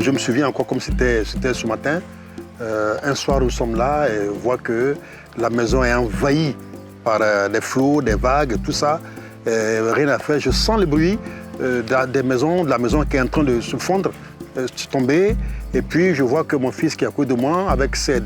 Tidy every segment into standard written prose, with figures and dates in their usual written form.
Je me souviens encore comme c'était ce matin. Un soir, nous sommes là et on voit que la maison est envahie par des flots, des vagues, tout ça. Rien à faire. Je sens le bruit de la maison qui est en train de se fondre, tomber. Et puis, je vois que mon fils qui est à côté de moi, avec ses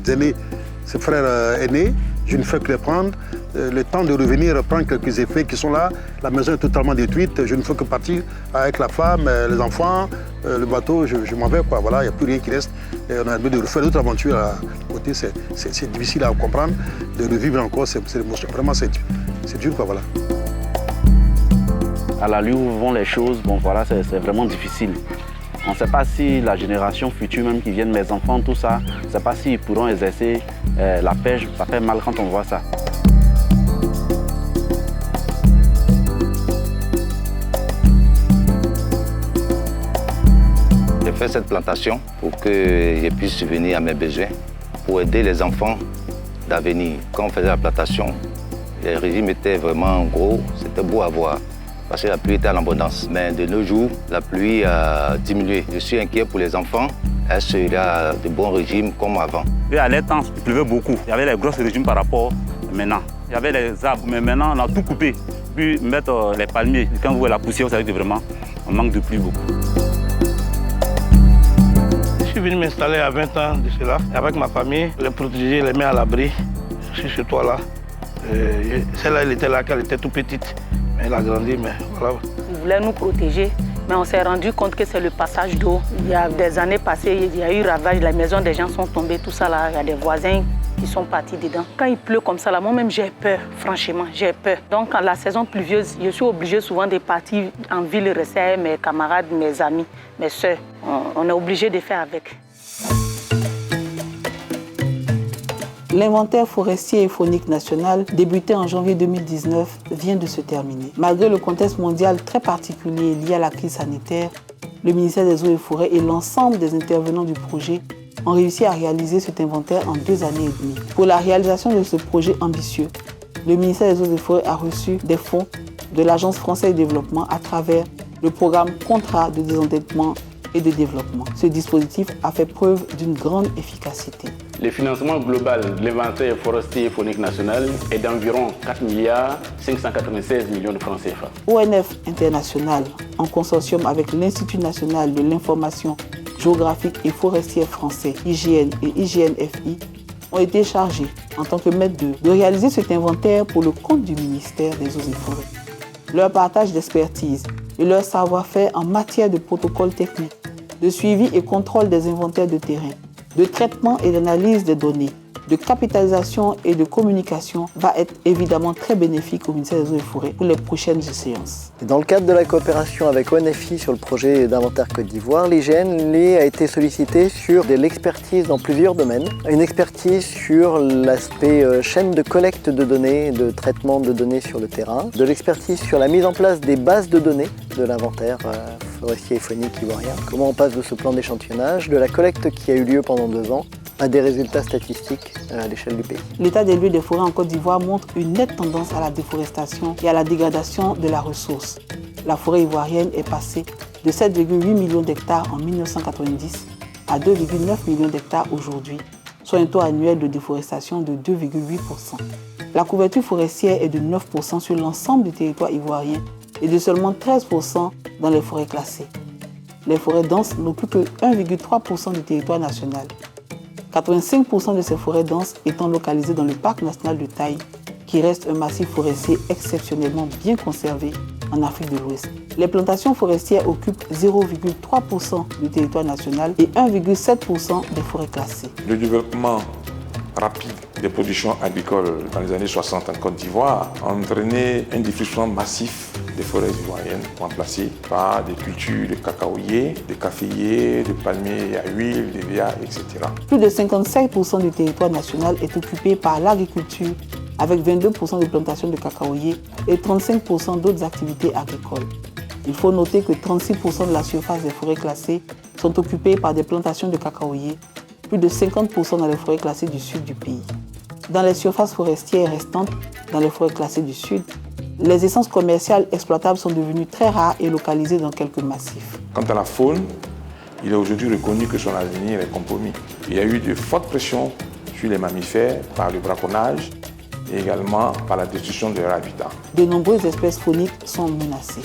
frères aînés, je ne fais que les prendre. Le temps de revenir prendre quelques effets qui sont là. La maison est totalement détruite. Je ne fais que partir avec la femme, les enfants, le bateau. Je m'en vais, quoi. Voilà, il n'y a plus rien qui reste. Et on a envie de refaire d'autres aventures à côté. C'est difficile à comprendre. De revivre encore, c'est vraiment c'est dur, quoi. Voilà. À la lueur où vont les choses, bon, voilà, c'est vraiment difficile. On ne sait pas si la génération future, même qui viennent, mes enfants, tout ça, on ne sait pas s'ils pourront exercer la pêche. Ça fait mal quand on voit ça. J'ai fait cette plantation pour que je puisse subvenir à mes besoins, pour aider les enfants d'avenir. Quand on faisait la plantation, le régime était vraiment gros, c'était beau à voir. Parce que la pluie était en abondance. Mais de nos jours, la pluie a diminué. Je suis inquiet pour les enfants. Est-ce qu'il y a de bons régimes comme avant? Et à l'étang, il pleuvait beaucoup. Il y avait les gros régimes par rapport à maintenant. Il y avait les arbres, mais maintenant on a tout coupé. Puis mettre les palmiers. Quand vous voyez la poussière, vous savez que vraiment, on manque de pluie beaucoup. Je suis venu m'installer à 20 ans de cela. Avec ma famille, les protéger, les mettre à l'abri. Je suis ce toit-là. Celle-là, elle était là quand elle était toute petite. Elle a grandi, mais voilà. Ils voulaient nous protéger, mais on s'est rendu compte que c'est le passage d'eau. Il y a des années passées, il y a eu ravage, les maisons des gens sont tombées, tout ça là. Il y a des voisins qui sont partis dedans. Quand il pleut comme ça, là, moi-même j'ai peur, franchement, j'ai peur. Donc quand la saison pluvieuse, je suis obligée souvent de partir en ville rester avec mes camarades, mes amis, mes soeurs. On est obligé de faire avec. L'inventaire forestier et faunique national, débuté en janvier 2019, vient de se terminer. Malgré le contexte mondial très particulier lié à la crise sanitaire, le ministère des Eaux et Forêts et l'ensemble des intervenants du projet ont réussi à réaliser cet inventaire en 2 années et demie. Pour la réalisation de ce projet ambitieux, le ministère des Eaux et Forêts a reçu des fonds de l'Agence française de développement à travers le programme Contrat de désendettement et de développement. Ce dispositif a fait preuve d'une grande efficacité. Le financement global de l'inventaire forestier et faunique national est d'environ 4 596 millions de francs CFA. ONF International, en consortium avec l'Institut national de l'information géographique et forestière français, IGN et IGNFI, ont été chargés, en tant que maîtres d'œuvre, de réaliser cet inventaire pour le compte du ministère des Eaux et Forêts. Leur partage d'expertise et leur savoir-faire en matière de protocoles techniques, de suivi et contrôle des inventaires de terrain, de traitement et d'analyse des données, de capitalisation et de communication va être évidemment très bénéfique au ministère des Eaux et Forêts pour les prochaines séances. Dans le cadre de la coopération avec ONFI sur le projet d'inventaire Côte d'Ivoire, l'IGN a été sollicité sur de l'expertise dans plusieurs domaines. Une expertise sur l'aspect chaîne de collecte de données, de traitement de données sur le terrain, de l'expertise sur la mise en place des bases de données de l'inventaire forestier et faunique ivoirien, comment on passe de ce plan d'échantillonnage, de la collecte qui a eu lieu pendant 2 ans, à des résultats statistiques à l'échelle du pays. L'état des lieux des forêts en Côte d'Ivoire montre une nette tendance à la déforestation et à la dégradation de la ressource. La forêt ivoirienne est passée de 7,8 millions d'hectares en 1990 à 2,9 millions d'hectares aujourd'hui, soit un taux annuel de déforestation de 2,8%. La couverture forestière est de 9% sur l'ensemble du territoire ivoirien et de seulement 13% dans les forêts classées. Les forêts denses n'occupent que 1,3% du territoire national. 85% de ces forêts denses étant localisées dans le parc national de Taï, qui reste un massif forestier exceptionnellement bien conservé en Afrique de l'Ouest. Les plantations forestières occupent 0,3% du territoire national et 1,7% des forêts classées. Le développement rapide des productions agricoles dans les années 60 en Côte d'Ivoire a entraîné un diffusion massif des forêts ivoiriennes remplacées par des cultures de cacaoyers, de caféiers, de palmiers à huile, de via, etc. Plus de 57% du territoire national est occupé par l'agriculture, avec 22% de plantations de cacaoyers et 35% d'autres activités agricoles. Il faut noter que 36% de la surface des forêts classées sont occupées par des plantations de cacaoyers, plus de 50% dans les forêts classées du sud du pays. Dans les surfaces forestières restantes, dans les forêts classées du sud, les essences commerciales exploitables sont devenues très rares et localisées dans quelques massifs. Quant à la faune, il est aujourd'hui reconnu que son avenir est compromis. Il y a eu de fortes pressions sur les mammifères par le braconnage et également par la destruction de leur habitat. De nombreuses espèces fauniques sont menacées.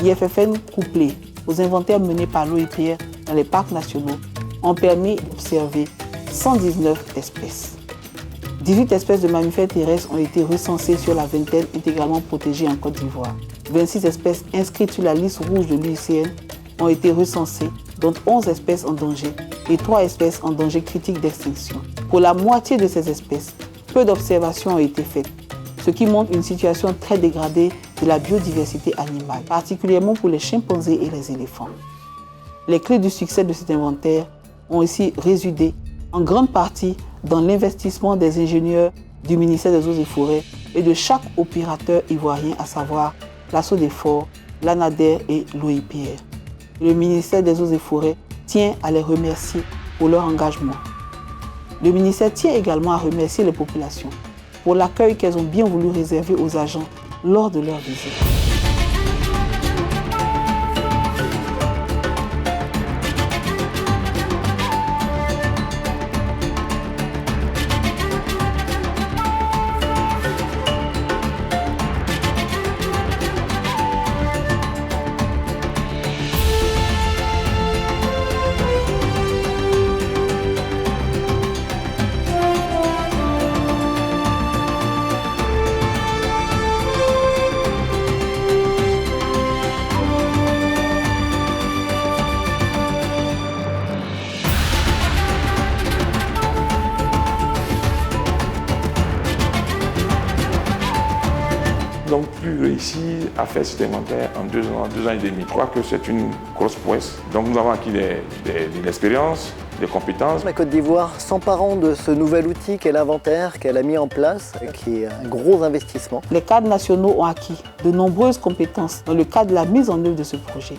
L'IFFN, couplé aux inventaires menés par l'OIPR dans les parcs nationaux, ont permis d'observer 119 espèces. 18 espèces de mammifères terrestres ont été recensées sur la vingtaine intégralement protégée en Côte d'Ivoire. 26 espèces inscrites sur la liste rouge de l'UICN ont été recensées, dont 11 espèces en danger et 3 espèces en danger critique d'extinction. Pour la moitié de ces espèces, peu d'observations ont été faites, ce qui montre une situation très dégradée de la biodiversité animale, particulièrement pour les chimpanzés et les éléphants. Les clés du succès de cet inventaire ont aussi résidé en grande partie dans l'investissement des ingénieurs du ministère des Eaux et Forêts et de chaque opérateur ivoirien, à savoir la SODEFOR, l'ANADER et l'OIPR. Le ministère des Eaux et Forêts tient à les remercier pour leur engagement. Le ministère tient également à remercier les populations pour l'accueil qu'elles ont bien voulu réserver aux agents lors de leur visite. Donc plus réussi à faire cet inventaire en 2 ans et demi. Je crois que c'est une grosse prouesse. Donc nous avons acquis de l'expérience, des compétences. La Côte d'Ivoire, s'emparant de ce nouvel outil qu'est l'inventaire, qu'elle a mis en place, qui est un gros investissement. Les cadres nationaux ont acquis de nombreuses compétences dans le cadre de la mise en œuvre de ce projet.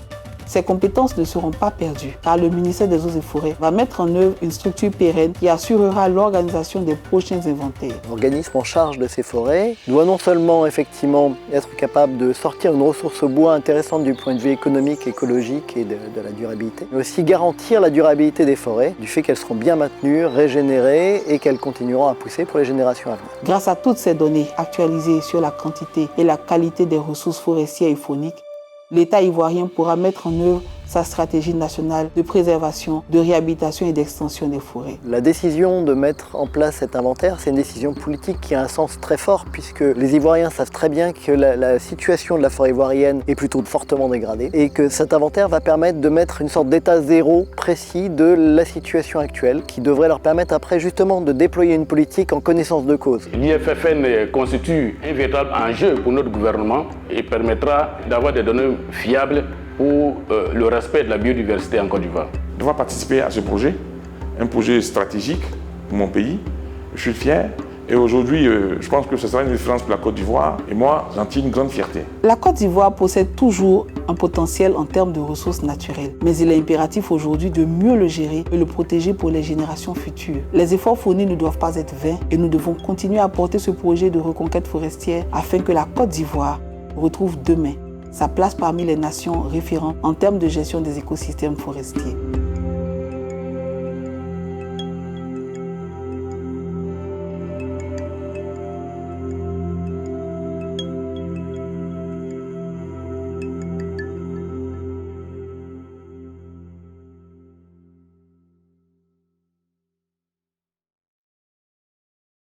Ces compétences ne seront pas perdues car le ministère des Eaux et Forêts va mettre en œuvre une structure pérenne qui assurera l'organisation des prochains inventaires. L'organisme en charge de ces forêts doit non seulement effectivement être capable de sortir une ressource bois intéressante du point de vue économique, écologique et de la durabilité, mais aussi garantir la durabilité des forêts, du fait qu'elles seront bien maintenues, régénérées et qu'elles continueront à pousser pour les générations à venir. Grâce à toutes ces données actualisées sur la quantité et la qualité des ressources forestières et fauniques, l'État ivoirien pourra mettre en œuvre sa stratégie nationale de préservation, de réhabilitation et d'extension des forêts. La décision de mettre en place cet inventaire, c'est une décision politique qui a un sens très fort puisque les Ivoiriens savent très bien que la situation de la forêt ivoirienne est plutôt fortement dégradée et que cet inventaire va permettre de mettre une sorte d'état zéro précis de la situation actuelle qui devrait leur permettre après justement de déployer une politique en connaissance de cause. L'IFFN constitue un véritable enjeu pour notre gouvernement et permettra d'avoir des données fiables pour le respect de la biodiversité en Côte d'Ivoire. Je dois participer à ce projet, un projet stratégique pour mon pays. Je suis fier et aujourd'hui, je pense que ce sera une référence pour la Côte d'Ivoire et moi, j'en tire une grande fierté. La Côte d'Ivoire possède toujours un potentiel en termes de ressources naturelles, mais il est impératif aujourd'hui de mieux le gérer et le protéger pour les générations futures. Les efforts fournis ne doivent pas être vains et nous devons continuer à porter ce projet de reconquête forestière afin que la Côte d'Ivoire retrouve demain sa place parmi les nations référentes en termes de gestion des écosystèmes forestiers.